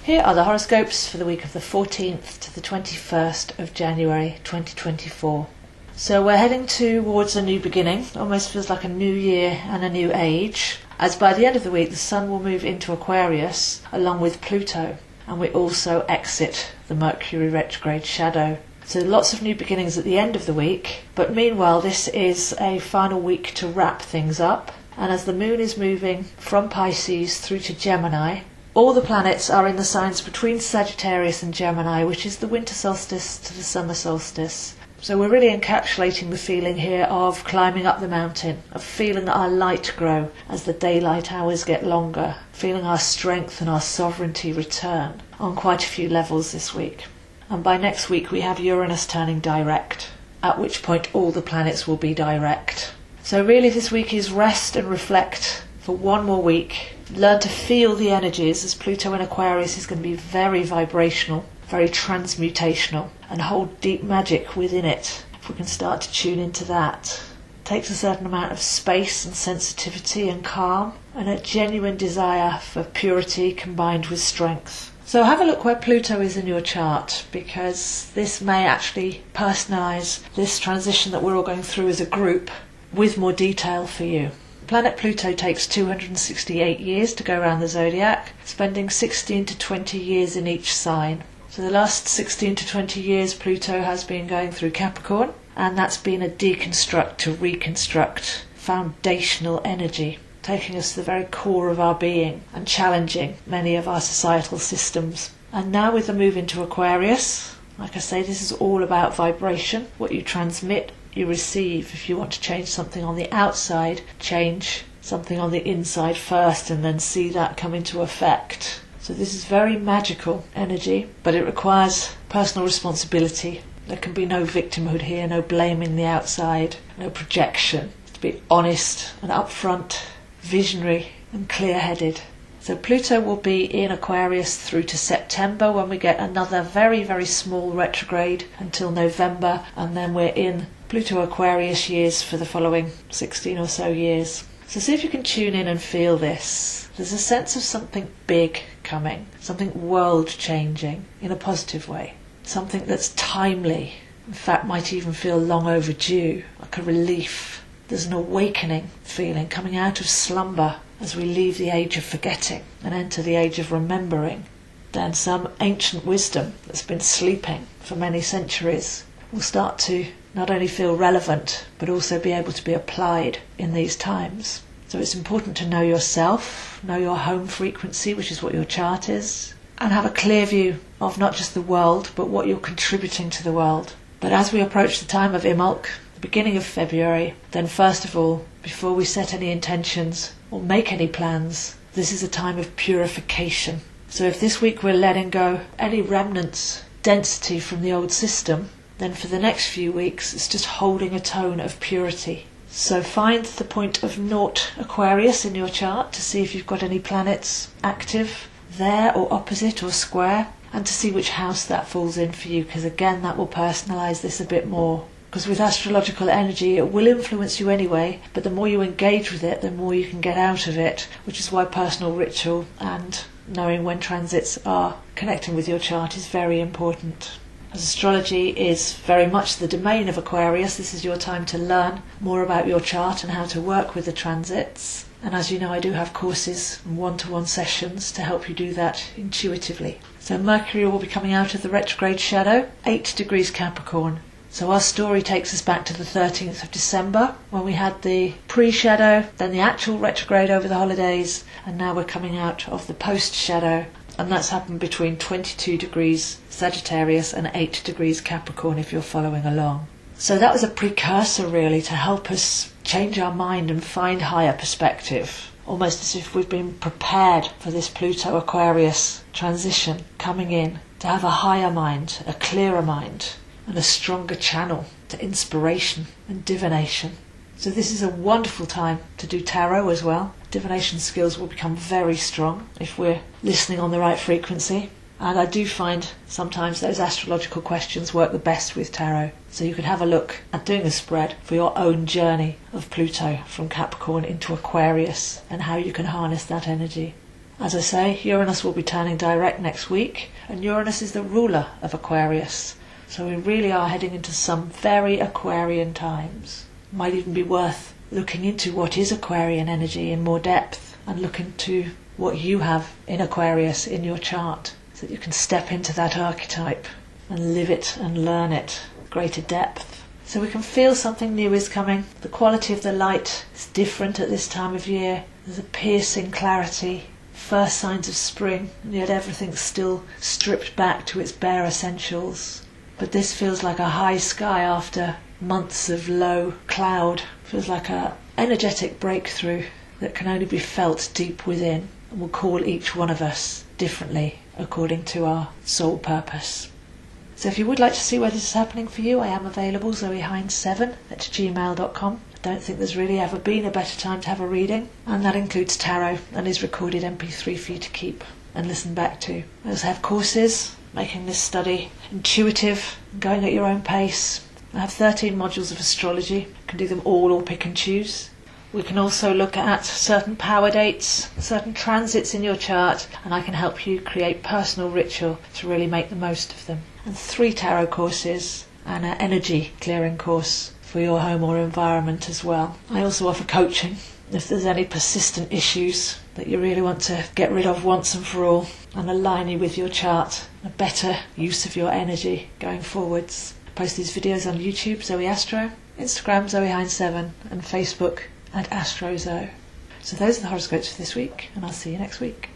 Here are the horoscopes for the week of the 14th to the 21st of January 2024. So we're heading towards a new beginning, almost feels like a new year and a new age, as by the end of the week the Sun will move into Aquarius along with Pluto, and we also exit the Mercury retrograde shadow. So lots of new beginnings at the end of the week, but meanwhile this is a final week to wrap things up, and as the Moon is moving from Pisces through to Gemini, all the planets are in the signs between Sagittarius and Gemini, which is the winter solstice to the summer solstice. So we're really encapsulating the feeling here of climbing up the mountain, of feeling our light grow as the daylight hours get longer, feeling our strength and our sovereignty return on quite a few levels this week. And by next week we have Uranus turning direct, at which point all the planets will be direct. So really this week is rest and reflect for one more week. Learn to feel the energies, as Pluto in Aquarius is going to be very vibrational, very transmutational, and hold deep magic within it. If we can start to tune into that. It takes a certain amount of space and sensitivity and calm, and a genuine desire for purity combined with strength. So have a look where Pluto is in your chart, because this may actually personalise this transition that we're all going through as a group with more detail for you. Planet Pluto takes 268 years to go around the zodiac, spending 16 to 20 years in each sign. So the last 16 to 20 years Pluto has been going through Capricorn, and that's been a deconstruct to reconstruct foundational energy, taking us to the very core of our being and challenging many of our societal systems. And now with the move into Aquarius, like I say, this is all about vibration. What you transmit, you receive. If you want to change something on the outside, change something on the inside first and then see that come into effect. So this is very magical energy, but it requires personal responsibility. There can be no victimhood here, no blaming the outside, no projection. To be honest and upfront, visionary and clear-headed. So Pluto will be in Aquarius through to September, when we get another very, very small retrograde until November, and then we're in Pluto Aquarius years for the following 16 or so years. So see if you can tune in and feel this. There's a sense of something big coming, something world-changing in a positive way, something that's timely, in fact might even feel long overdue, like a relief. There's an awakening feeling coming out of slumber as we leave the age of forgetting and enter the age of remembering. Then some ancient wisdom that's been sleeping for many centuries will start to not only feel relevant but also be able to be applied in these times. So it's important to know yourself, know your home frequency, which is what your chart is, and have a clear view of not just the world but what you're contributing to the world. But as we approach the time of Imbolc, beginning of February, then first of all, before we set any intentions or make any plans, this is a time of purification. So if this week we're letting go any remnants, density from the old system, then for the next few weeks it's just holding a tone of purity. So find the point of naught Aquarius in your chart to see if you've got any planets active there or opposite or square, and to see which house that falls in for you, because again that will personalise this a bit more. Because with astrological energy, it will influence you anyway, but the more you engage with it, the more you can get out of it, which is why personal ritual and knowing when transits are connecting with your chart is very important. As astrology is very much the domain of Aquarius, this is your time to learn more about your chart and how to work with the transits. And as you know, I do have courses and one-to-one sessions to help you do that intuitively. So Mercury will be coming out of the retrograde shadow, 8 degrees Capricorn. So our story takes us back to the 13th of December, when we had the pre-shadow, then the actual retrograde over the holidays, and now we're coming out of the post-shadow, and that's happened between 22 degrees Sagittarius and 8 degrees Capricorn if you're following along. So that was a precursor really to help us change our mind and find higher perspective, almost as if we've been prepared for this Pluto Aquarius transition coming in, to have a higher mind, a clearer mind, and a stronger channel to inspiration and divination. So this is a wonderful time to do tarot as well. Divination skills will become very strong if we're listening on the right frequency. And I do find sometimes those astrological questions work the best with tarot. So you can have a look at doing a spread for your own journey of Pluto from Capricorn into Aquarius and how you can harness that energy. As I say, Uranus will be turning direct next week, and Uranus is the ruler of Aquarius. So we really are heading into some very Aquarian times. Might even be worth looking into what is Aquarian energy in more depth and look into what you have in Aquarius in your chart so that you can step into that archetype and live it and learn it with greater depth. So we can feel something new is coming. The quality of the light is different at this time of year. There's a piercing clarity. First signs of spring, and yet everything's still stripped back to its bare essentials. But this feels like a high sky after months of low cloud. Feels like an energetic breakthrough that can only be felt deep within and will call each one of us differently according to our soul purpose. So if you would like to see where this is happening for you, I am available, zoehines7@gmail.com. I don't think there's really ever been a better time to have a reading, and that includes tarot and is recorded MP3 for you to keep and listen back to. I also have courses making this study intuitive, going at your own pace. I have 13 modules of astrology. You can do them all or pick and choose. We can also look at certain power dates, certain transits in your chart, and I can help you create personal ritual to really make the most of them. And 3 tarot courses and an energy clearing course for your home or environment as well. I also offer coaching if there's any persistent issues that you really want to get rid of once and for all and align you with your chart, a better use of your energy going forwards. I post these videos on YouTube, Zoe Astro, Instagram, zoehines7, and Facebook at AstroZo. So those are the horoscopes for this week, and I'll see you next week.